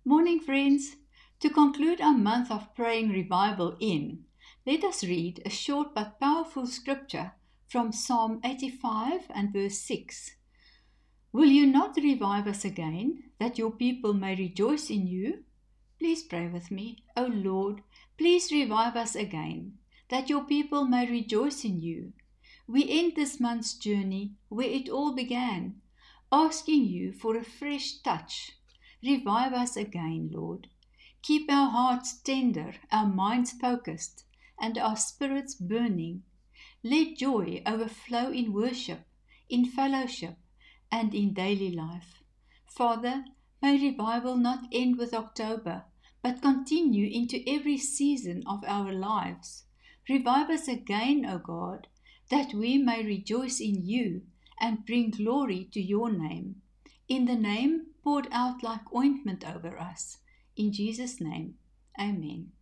Morning, friends. To conclude our month of praying revival let us read a short but powerful scripture from Psalm 85 and verse 6. Will you not revive us again, that your people may rejoice in you? Please pray with me. O Lord, please revive us again, that your people may rejoice in you. We end this month's journey where it all began, asking you for a fresh touch. Revive us again, Lord. Keep our hearts tender, our minds focused, and our spirits burning. Let joy overflow in worship, in fellowship, and in daily life. Father, may revival not end with October, but continue into every season of our lives. Revive us again, O God, that we may rejoice in you and bring glory to your name. In the name poured out like ointment over us. In Jesus' name, amen.